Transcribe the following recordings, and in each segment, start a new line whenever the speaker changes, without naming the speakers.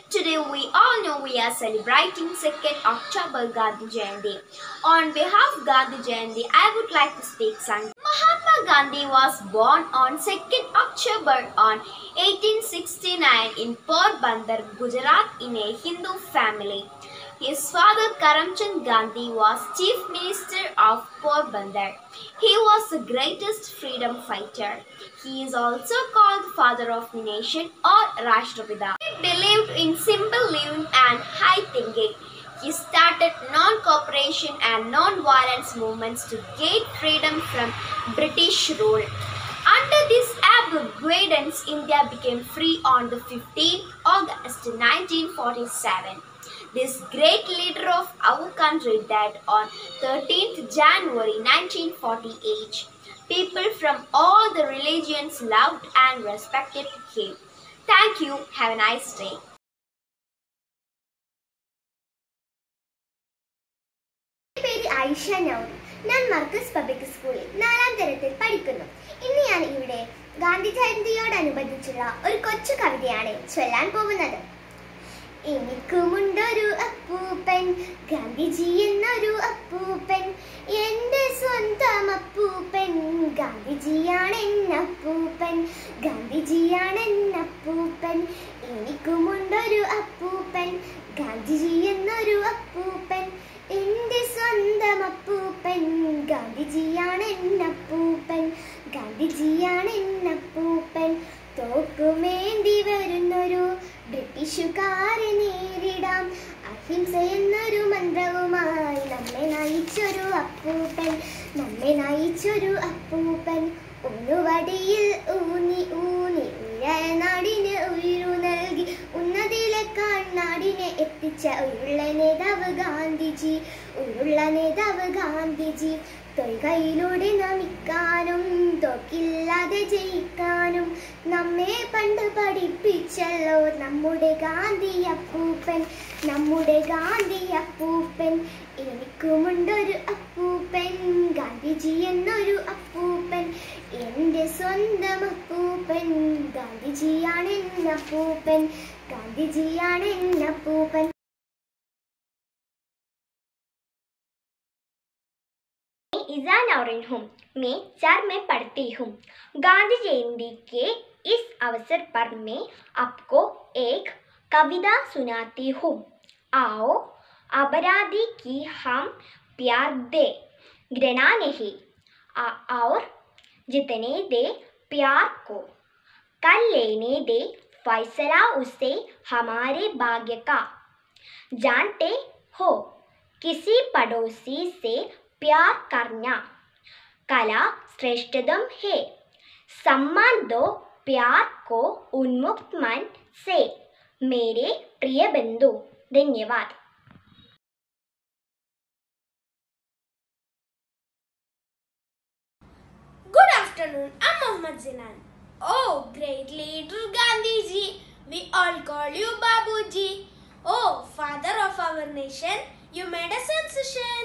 Today we all know we are celebrating 2nd October Gandhi Jayanti. On behalf of Gandhi Jayanti, I would like to speak something. Mahatma Gandhi was born on 2nd October on 1869 in Porbandar, Gujarat in a Hindu family. His father Karamchand Gandhi was Chief Minister of Porbandar. He was the greatest freedom fighter. He is also called Father of the Nation or Rashtrapita. He believed in simple living and high thinking. He started non-cooperation and non-violence movements to gain freedom from British rule. Under this able guidance, India became free on the 15th August 1947. This great leader of our country died on 13th January 1948. People from all the religions loved and respected him. Thank you. Have a nice day.
പേര് ആയിഷ നൗറി. ഞാൻ Markaz public സ്കൂളിൽ 4ാം തരത്തിൽ പഠിക്കുന്നു. ഇന്ന് ഞാൻ ഇവിടെ ഗാന്ധി ജയന്തിയോടനുബന്ധിച്ചുള്ള ഒരു കൊച്ചു കവിതയാണ് ചൊല്ലാൻ പോകുന്നത്. എനിക്കുമുണ്ടൊരു അപ്പൂപ്പൻ, ഗാന്ധിജി എന്നൊരു അപ്പൂപ്പൻ, എൻ്റെ സ്വന്തം അപ്പൂപ്പൻ, ഗാന്ധിജിയാണെന്നപ്പൂപ്പൻ, ഗാന്ധിജിയാണെന്നപ്പൂപ്പൻ. എനിക്കുമുണ്ടൊരു അപ്പൂപ്പൻ, ഗാന്ധിജി എന്നൊരു അപ്പൂപ്പൻ, എൻ്റെ സ്വന്തം അപ്പൂപ്പൻ, ഗാന്ധിജിയാണെന്നപ്പൂപ്പൻ, ഗാന്ധിജിയാണെന്നപ്പൂപ്പൻ. തോക്കുമേന്തി വരുന്നൊരു ബ്രിട്ടീഷുകാരെ നേരിടാം, അഹിംസ എന്നൊരു മന്ത്രവുമായി നമ്മെ നയിച്ചൊരു അപ്പൂപ്പൻ, നമ്മെ നയിച്ചൊരു അപ്പൂപ്പൻ. ഉള്ളുവടിയിൽ ഊന്നി ഊന്നി ഉയരനാടിന് ഉയരു നൽകി ഉന്നതിയിലേക്കാൾ നാടിനെ എത്തിച്ച ഉള്ള നേതാവ് ഗാന്ധിജി, ഉള്ള നേതാവ് ഗാന്ധിജി. തൊയ്കയിലൂടെ നമിക്കാനും തോക്കില്ലാതെ ജയിക്കാനും നമ്മെ പണ്ട് പഠിപ്പിച്ചല്ലോ നമ്മുടെ ഗാന്ധി അപ്പൂപ്പൻ, നമ്മുടെ ഗാന്ധി അപ്പൂപ്പൻ. എനിക്കുമുണ്ടൊരു അപ്പൂപ്പൻ, ഗാന്ധിജി എന്നൊരു അപ്പൂപ്പൻ, എൻ്റെ സ്വന്തം അപ്പൂപ്പൻ, ഗാന്ധിജിയാണെന്നപ്പൂപ്പൻ, ഗാന്ധിജിയാണെന്നപ്പൂപ്പൻ.
इज़ा नौरीन हूँ। मैं 4 में पढ़ती हूँ। गांधी जयंती के इस अवसर पर मैं आपको एक कविता सुनाती हूँ। आओ अपराधी की हम प्यार दे, घृणा नहीं, और जितने दे प्यार को, कल लेने दे फैसला उसे हमारे भाग्य का। जानते हो किसी पड़ोसी से प्यार करना कला श्रेष्ठतम है। सम्मान दो प्यार को उन्मुक्त मन से, मेरे प्रिय बंधु। धन्यवाद।
Good afternoon, I'm Mohammad Zinan. Oh, great leader Gandhiji, we all call you Babuji. Oh, father of our nation, you made a sensation.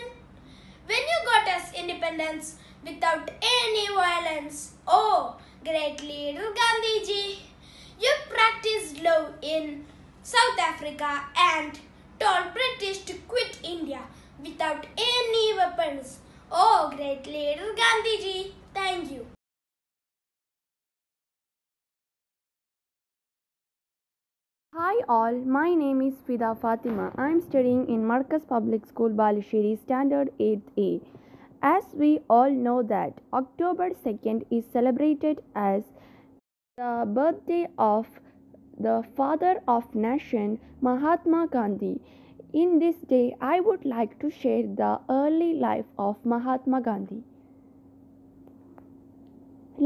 When you got us independence without any violence. Oh, great leader Gandhiji, you practiced love in South Africa and told British to quit India without any weapons. Oh, great leader Gandhiji, thank you.
Hi all, my name is Fida Fatima. I am studying in Marcus Public School, Balashiri, Standard 8A. As we all know that October 2nd is celebrated as the birthday of the father of nation Mahatma Gandhi. In this day, I would like to share the early life of Mahatma Gandhi.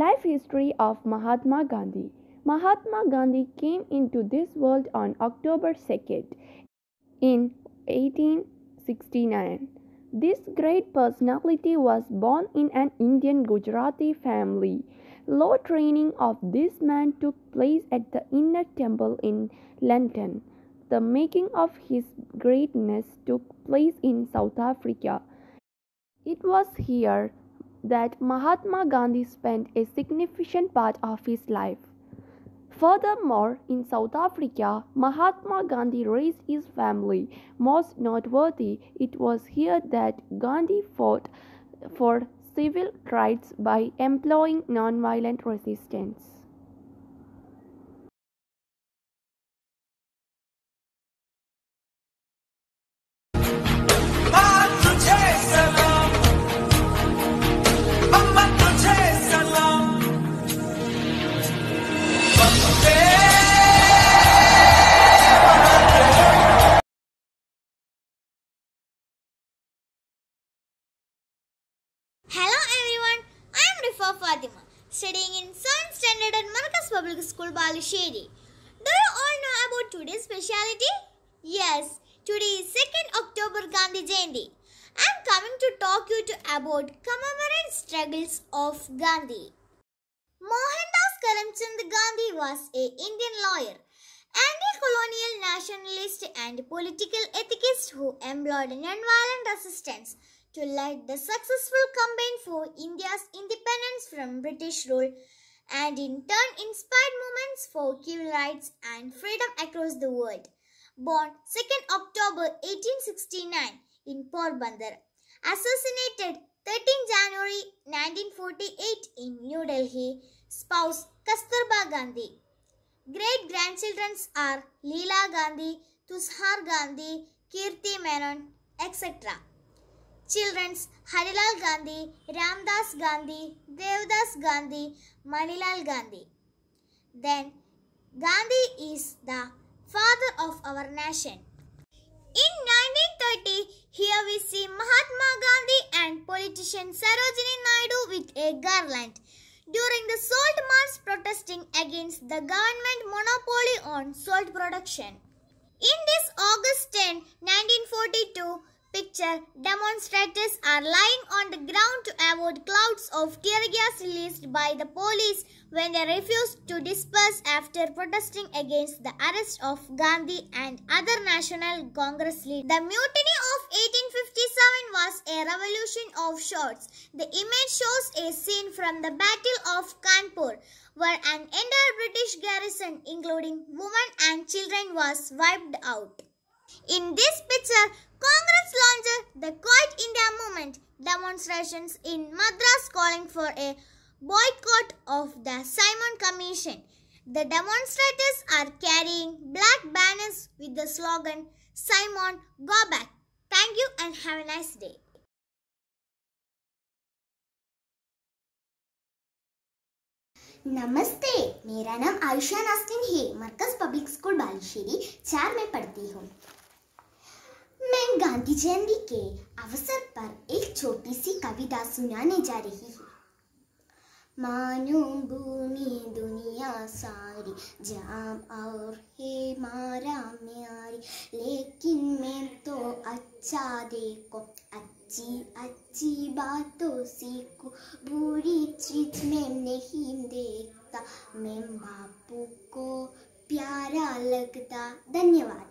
Life history of Mahatma Gandhi. Mahatma Gandhi came into this world on October 2nd in 1869. This great personality was born in an Indian Gujarati family. Law training of this man took place at the Inner Temple in London. The making of his greatness took place in South Africa. It was here that Mahatma Gandhi spent a significant part of his life. Furthermore, in South Africa, Mahatma Gandhi raised his family. Most noteworthy, it was here that Gandhi fought for civil rights by employing nonviolent resistance.
Hello everyone, I am Rifa Fatima, studying in 7th standard at Marcus Public School, Balasheri. Do you all know about today's speciality? Yes, today is 2nd October Gandhi Jayanti. I am coming to talk you about commemorate struggles of Gandhi. Mohandas Karamchand Gandhi was an Indian lawyer, anti-colonial nationalist and political ethicist who employed nonviolent resistance to lead the successful campaign for India's independence from British rule and in turn inspired movements for civil rights and freedom across the world. Born 2nd October 1869 in Porbandar, assassinated 13 January 1948 in New Delhi, spouse Kasturba Gandhi. Great-grandchildren are Leela Gandhi, Tushar Gandhi, Kirti Menon, etc. Children's Harilal Gandhi, Ramdas Gandhi, Devdas Gandhi, Manilal Gandhi. Then Gandhi is the father of our nation. In 1930, here we see Mahatma Gandhi and politician Sarojini Naidu with a garland during the salt march protesting against the government monopoly on salt production. In this August 10, 1942 picture, demonstrators are lying on the ground to avoid clouds of tear gas released by the police when they refused to disperse after protesting against the arrest of Gandhi and other National Congress leaders. The mutiny of 1857 was a revolution of sorts. The image shows a scene from the Battle of Kanpur, where an entire British garrison, including women and children, was wiped out. In this picture, Congress launched the Quiet India movement, demonstrations in Madras calling for a boycott of the Simon Commission. The demonstrators are carrying black banners with the slogan, "Simon, go back." Thank you and have a nice day.
नमस्ते, मेरा नाम आयुषा नास्टिन है। मरकज public school balushahi 4 में पढ़ती हूँ। मैं गांधी जयंती के अवसर पर एक छोटी सी कविता सुनाने जा रही हूँ। मानो भूमि दुनिया सारी जाम और है मारा म्यारी, लेकिन मैं तो अच्छा देखो, अच्छी अच्छी बातों सीखो, बुरी चीज में नहीं देखता, मैं बापू को प्यारा लगता। धन्यवाद।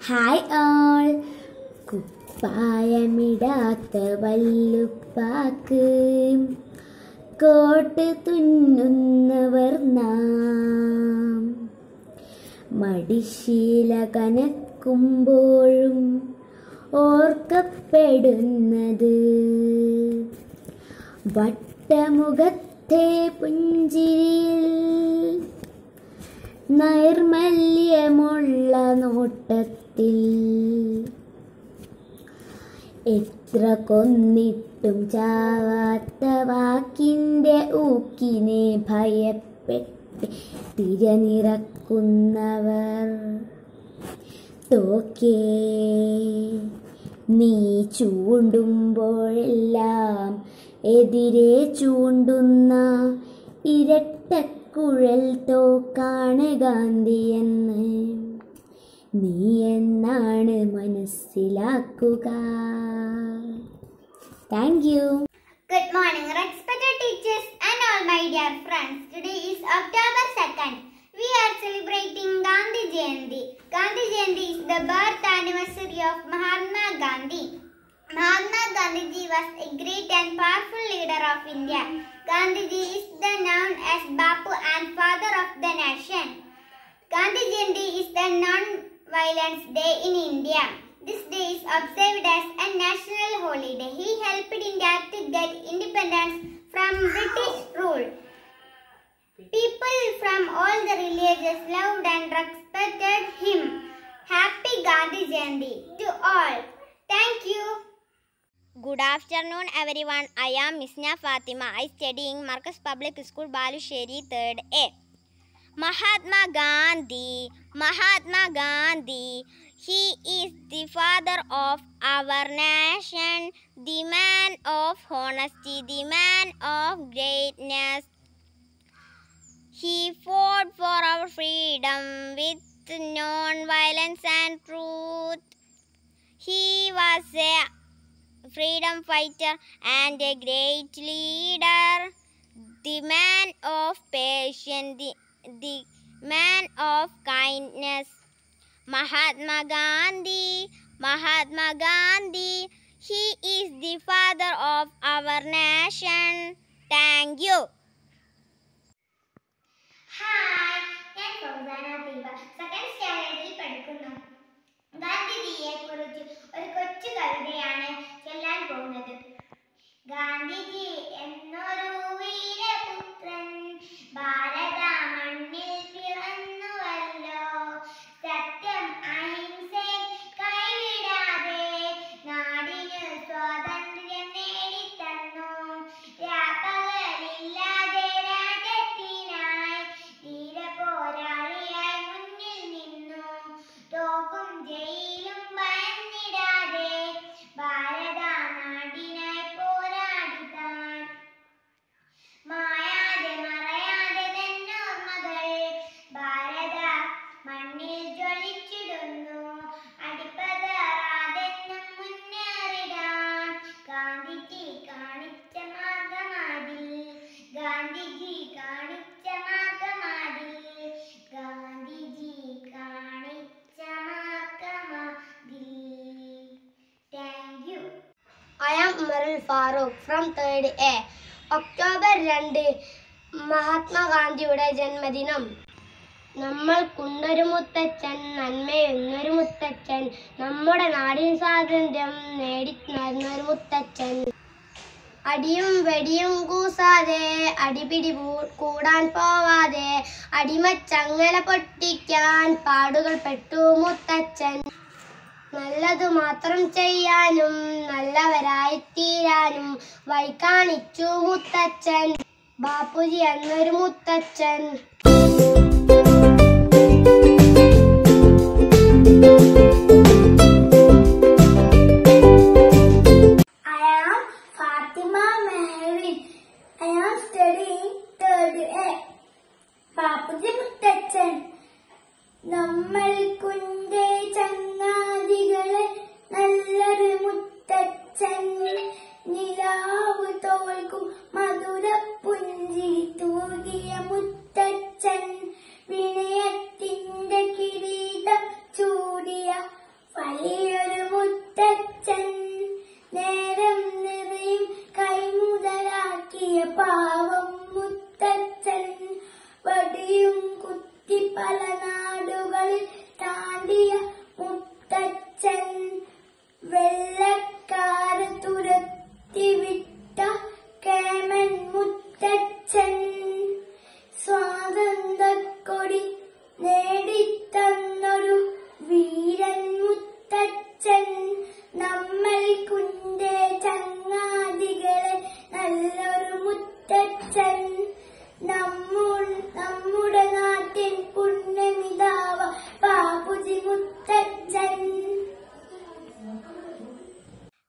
ഹായ് ആൾ, കുപ്പായമിടാത്ത വല്ലുപ്പാക്ക് കോട്ട് തുന്നുന്നവർ നാം, മടിശീല കനക്കുമ്പോഴും ഓർക്കപ്പെടുന്നത് വട്ടമുഖത്തെ പുഞ്ചിരിയിൽ, നൈർമല്യമുള്ള നോട്ടത്തിൽ, എത്ര കൊന്നിട്ടും ചാവാത്ത വാക്കിൻ്റെ ഊക്കിനെ ഭയപ്പെട്ട് തിരനിറക്കുന്നവർ. തോക്കേ നീ ചൂണ്ടുമ്പോഴെല്ലാം എതിരെ ചൂണ്ടുന്ന ഇരട്ടക്കുഴൽ തോക്കാണ് ഗാന്ധിയെന്ന് നീ എന്നാണ് മനസ്സിലാക്കുക. Thank you.
Good morning, respected teachers and all my dear friends. Today is October 2nd. We are celebrating Gandhi Jayanti. Gandhi Jayanti is the birth anniversary of Mahatma Gandhi. Mahatma Gandhi was a great and powerful leader of India. Gandhiji is known as Bapu and father of the nation. Gandhi Jayanti is the non-violence day in India. This day is observed as a national holiday. He helped India to get independence from British rule. People from all the religions loved and respected him. Happy Gandhi Jayanti to all. Thank you.
Good afternoon everyone. I am Misna Fatima. I study in Marcus Public School Balusheri 3rd A. Mahatma Gandhi, Mahatma Gandhi, he is the father of our nation, the man of honesty, the man of greatness. He fought for our freedom with non-violence and truth. He was a freedom fighter and a great leader, the man of patience, the man of kindness. Mahatma Gandhi, Mahatma Gandhi, he is the father of our nation. Thank you.
Hi, ഞാൻ ഫൗസാന Deepa second സ്റ്റാൻഡേർഡിൽ പഠിക്കുന്നു. ഗാന്ധിജിയെ കുറിച്ച് ഒരു കൊച്ചു കവിതയാണ് ചൊല്ലാൻ പോകുന്നത്. ഗാന്ധിജി എന്നൊരു വീരപുത്രൻ ഭാരത മണ്ണിൽ പിറന്നുവല്ലോ. സത്യം അഹിംസയും കൈവിടാതെ നാടിന് സ്വാതന്ത്ര്യം നേടിത്തന്നു. രാപ്പകലില്ലാതെ രാജ്യത്തിനായി ധീരപോരാളിയായി മുന്നിൽ നിന്നു. തോക്കും ജയിലും ഭയന്നിടാതെ ഭാരത നാടിനായി പോരാടിതാൻ. മായാതെ മറയാതെ തന്നോർമ്മകൾ ഭാരത മണ്ണിൽ ജ്വലിച്ചിടുന്നു. അടിപ്പതറാതെന്നും മുന്നേറിടാൻ ഗാന്ധിജി കാണിച്ച മാർഗമാതിൽ, ഗാന്ധിജി കാണിച്ച മാർഗമാതിൽ, ഗാന്ധിജി കാണിച്ച മാർഗമാതിൽ. Thank you.
I am Umarul Farooq from 3rd A. October 2 മഹാത്മാഗാന്ധിയുടെ ജന്മദിനം. നമ്മൾക്കുണ്ടൊരു മുത്തച്ഛൻ, നന്മയെന്നൊരു മുത്തച്ഛൻ, നമ്മുടെ നാടിന് സ്വാതന്ത്ര്യം നേടിത്തന്നൊരു മുത്തച്ഛൻ. അടിയും വെടിയും കൂസാതെ, അടിപിടി കൂടാൻ പോവാതെ, അടിമച്ചങ്ങല പൊട്ടിക്കാൻ പാടുകൾ പെട്ടു മുത്തച്ഛൻ. നല്ലതു മാത്രം ചെയ്യാനും നല്ലവരായി തീരാനും വഴി കാണിച്ചു മുത്തച്ഛൻ. ബാപ്പുജി എന്നൊരു മുത്തച്ഛൻ.
I am Fatima Mehrin. I am studying 3rd A. Bapuji മുത്തച്ഛൻ. നമ്മൾ കുന്റെ ചങ്ങാതികളെ നല്ലൊരു മുത്തച്ഛൻ. നിലാവ് തോൽക്കും മധുര പുഞ്ചിരി തൂകിയ മുത്തച്ഛൻ. വിനയത്തിന്റെ കിരീടം ചൂടിയ വലിയൊരു മുത്തച്ഛൻ. നേരം നിറയും കൈമുതലാക്കിയ പാവം മുത്തച്ഛൻ. വടിയും കുത്തി പല നാടുകളിൽ താണ്ടിയ മുത്തച്ഛൻ. വെള്ളക്കാരെ തുരത്തി വിട്ട കേമൻ മുത്തച്ഛൻ. സ്വാതന്ത്ര്യക്കൊടി നേടിത്തന്നൊരു വീരൻ മുത്തച്ഛൻ. നമ്മൾ കുന്റെ ചങ്ങാതികളെ നല്ലൊരു മുത്തച്ഛൻ. നമ്മുടെ നാട്ടിൻ പുണ്യമിതാവ ബാപ്പുജി മുത്തച്ഛൻ.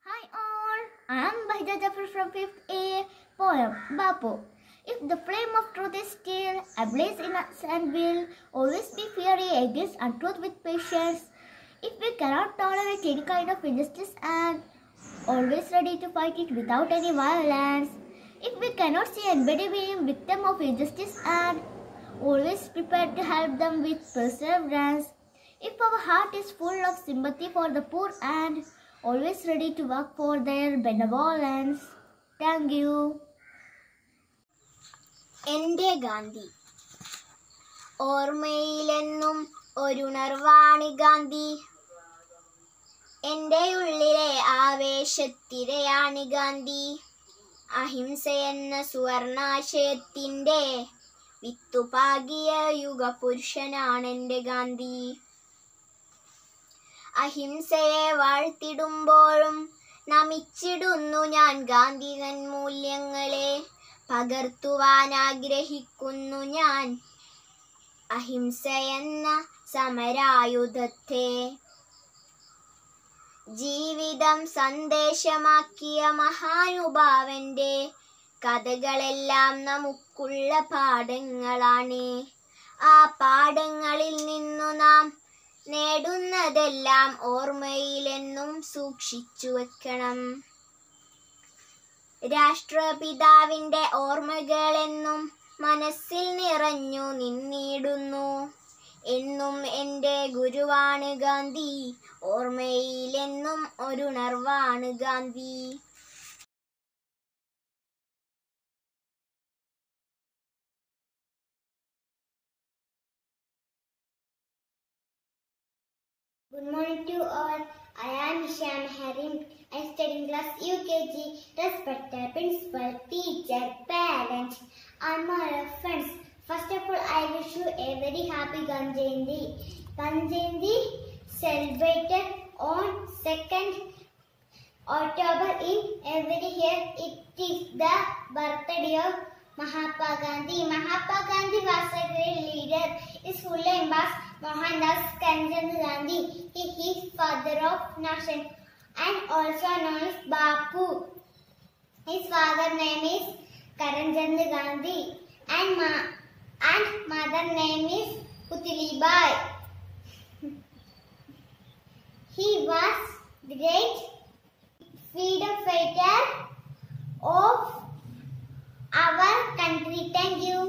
Hi all, I am Bahija Jafar from 5th A. Poem Bapu. If the flame of truth is still ablaze in us and will always be fiery against untruth with patience, if we cannot tolerate any kind of injustice and always ready to fight it without any violence, if we cannot see anybody being victim of injustice and always prepared to help them with perseverance, if our heart is full of sympathy for the poor and always ready to work for their benevolence. Thank you.
എൻ്റെ ഗാന്ധി. ഓർമ്മയിലെന്നും ഒരുണർവാണ് ഗാന്ധി. എൻ്റെ ഉള്ളിലെ ആവേശത്തിരയാണ് ഗാന്ധി. അഹിംസയെന്ന സുവർണാശയത്തിൻ്റെ വിത്തുപാകിയ യുഗപുരുഷനാണെൻ്റെ ഗാന്ധി. അഹിംസയെ വാഴ്ത്തിടുമ്പോഴും നമിച്ചിടുന്നു ഞാൻ ഗാന്ധിതൻ മൂല്യങ്ങളെ. പകർത്തുവാൻ ആഗ്രഹിക്കുന്നു ഞാൻ അഹിംസയെന്ന സമരായുധത്തെ. ജീവിതം സന്ദേശമാക്കിയ മഹാനുഭാവന്റെ കഥകളെല്ലാം നമുക്കുള്ള പാഠങ്ങളാണ്. ആ പാഠങ്ങളിൽ നിന്നു നാം നേടുന്നതെല്ലാം ഓർമ്മയിലെന്നും സൂക്ഷിച്ചു വെക്കണം. രാഷ്ട്രപിതാവിൻ്റെ ഓർമ്മകളെന്നും മനസ്സിൽ നിറഞ്ഞു നിന്നിടുന്നു. എന്നും എൻ്റെ ഗുരുവാണ് Gandhi. ഓർമ്മയിലെന്നും ഒരുണർവാണ് Gandhi.
Good morning to all. I am Hisham Harim. I am studying class UKG. Respected principal, teacher, parents, and my friends. First of all, I wish you a very happy Gandhi Jayanti. Gandhi Jayanti celebrated on 2nd October in every year. It is the birthday of Mahatma Gandhi. Mahatma Gandhi was a great leader. His full name was Mohandas Karamchand Gandhi. He is father of nation and also known as Bapu. His father name is Karamchand Gandhi and mother name is Putlibai. He was great freedom fighter of our country. Thank you.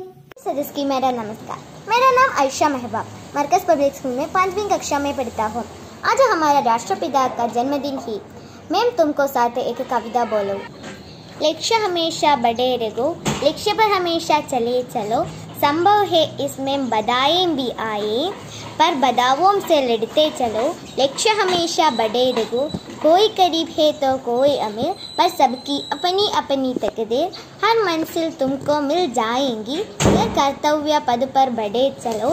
सदस्य की मेरा नमस्कार। मेरा नाम आयशा महबाब मरकज़ public school में 5वीं कक्षा में पढ़ता हूँ। आज हमारा राष्ट्रपिता का जन्मदिन ही। मैम तुमको साथ एक कविता बोलो। लक्ष्य हमेशा बड़े रहो, लक्ष्य पर हमेशा चले चलो। संभव है इसमें बाधाएं भी आए, पर बाधाओं से लड़ते चलो। लक्ष्य हमेशा बड़े रहो, कोई करीब है तो कोई अमीर, पर सबकी अपनी अपनी तकदीर। हर मंजिल तुमको मिल जाएंगी, यह कर्तव्य पद पर बढ़े चलो।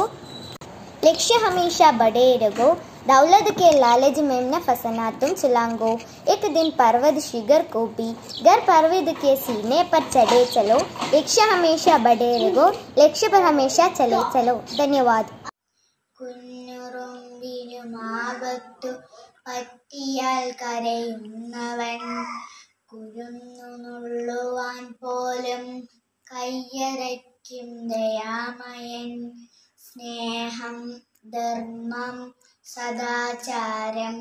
लक्ष्य हमेशा बड़े रहो, दौलत के लालच में न फंसना तुम सुलांगो। एक दिन पर्वत शिखर को भी गर पर्वत के सीने पर चढ़े चलो। लक्ष्य हमेशा बड़े रहो, लक्ष्य पर हमेशा चले चलो। धन्यवाद।
കുഞ്ഞുറുമ്പിനുമാപത്തു പറ്റിയാൽ കരയുന്നവൻ, കുരുന്നു നുള്ളുവാൻ പോലും കയ്യറയ്ക്കും ദയാമയൻ. സ്നേഹം, ധർമ്മം, സദാചാരം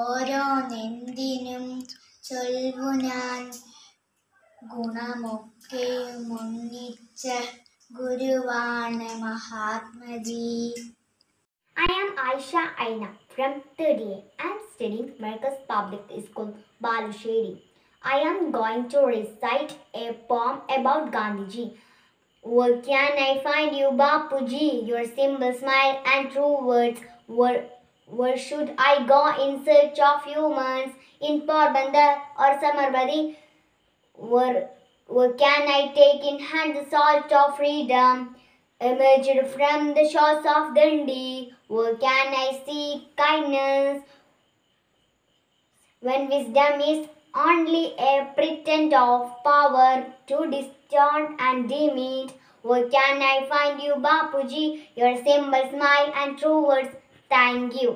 ഓരോന്നെന്തിനും ചൊൽവു ഞാൻ. ഗുണമൊക്കെയും ഒന്നിച്ച ഗുരുവാണ് Mahatmaji.
I am Aisha Aina from 3rd A. I am studying Marcus Public School, Balusheri. I am going to recite a poem about Gandhiji. Where can I find you, Bapuji? Your simple smile and true words. Where should I go in search of humans? In Porbandar or Samarbadi? Where can I take in hand the salt of freedom, emerged from the shores of Dundee? Where can I seek kindness when wisdom is only a pretend of power to distort and dim it? Where can I find you, Bapuji? Your simple smile and true words. Thank you.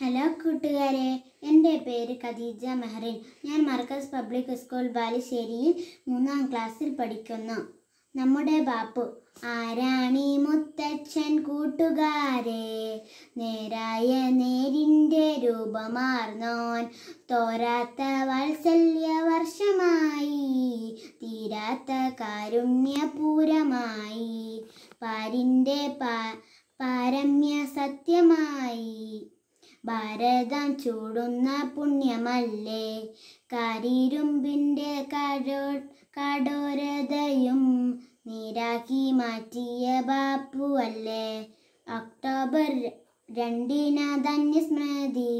Hello കൂട്ടുകാരെ, എൻ്റെ പേര് ഖദീജ മെഹറിൻ. ഞാൻ Markaz public school ബാലുശ്ശേരിയിൽ 3ാം ക്ലാസ്സിൽ പഠിക്കുന്നു. നമ്മുടെ ബാപ്പു. ആരാണീ മുത്തച്ഛൻ കൂട്ടുകാരെ, നേരായ നേരിൻ്റെ രൂപമാർന്നോൻ. തോരാത്ത വാത്സല്യ വർഷമായി, തീരാത്ത കാരുണ്യപൂരമായി. പാരമ്യ സത്യമായി. ഭാരതം ചൂടുന്ന പുണ്യമല്ലേ, കരിരുമ്പിൻ്റെ കഠോരതയും നീരാക്കി മാറ്റിയ ബാപ്പുവല്ലേ. ഒക്ടോബർ 2 ധന്യസ്മൃതി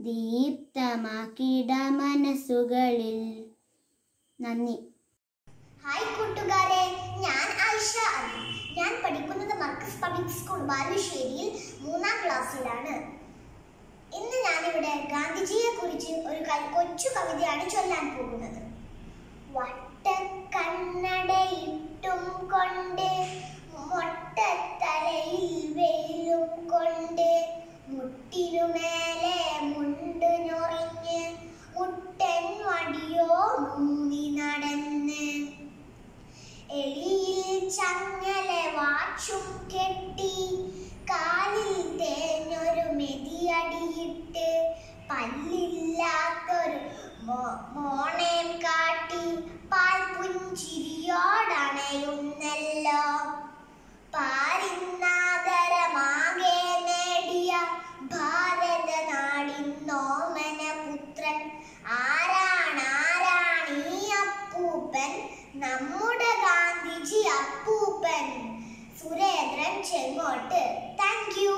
ദീപ്തമാക്കിട മനസ്സുകളിൽ. നന്ദി.
ഹായ് കൂട്ടുകാരെ, ഞാൻ ആയിഷ അലി. ഞാൻ പഠിക്കുന്നത് മർക്കസ് പബ്ലിക് സ്കൂൾ ബാലുശ്ശേരിയിൽ 3ാം ക്ലാസ്സിലാണ്. ഇന്ന് ഞാനിവിടെ ഗാന്ധിജിയെ കുറിച്ച് ഒരു കൊച്ചു കവിതയാണ് ചൊല്ലാൻ പോകുന്നത്. വട്ടക്കണ്ണടയിട്ടും കൊണ്ട് മൊട്ടത്തലയിൽ വെയിലും കൊണ്ട് മുട്ടിനുമേലെ മുണ്ട് ഞൊറിഞ്ഞ് മുട്ടൻ വടിയോ മൂങ്ങി നടന്ന് എളിയിൽ ചങ്ങല വാച്ചും കെട്ടി കാലിൽ തേഞ്ഞൊരു മെതിയടിയിട്ട് പല്ലില്ലാത്തൊരു മോണേം കാട്ടി പാൽ പുഞ്ചിരിയോടണയുന്നല്ലോ. പാരിന്നാദരമാകെ നേടിയ ഭാരത നാടിന്നോമന പുത്രൻ ആരാണീ അപ്പൂപ്പൻ? നമ്മുടെ ഗാന്ധിജി അപ്പൂപ്പൻ. സുരേന്ദ്രൻ ചെങ്ങോട്ട്. Thank U.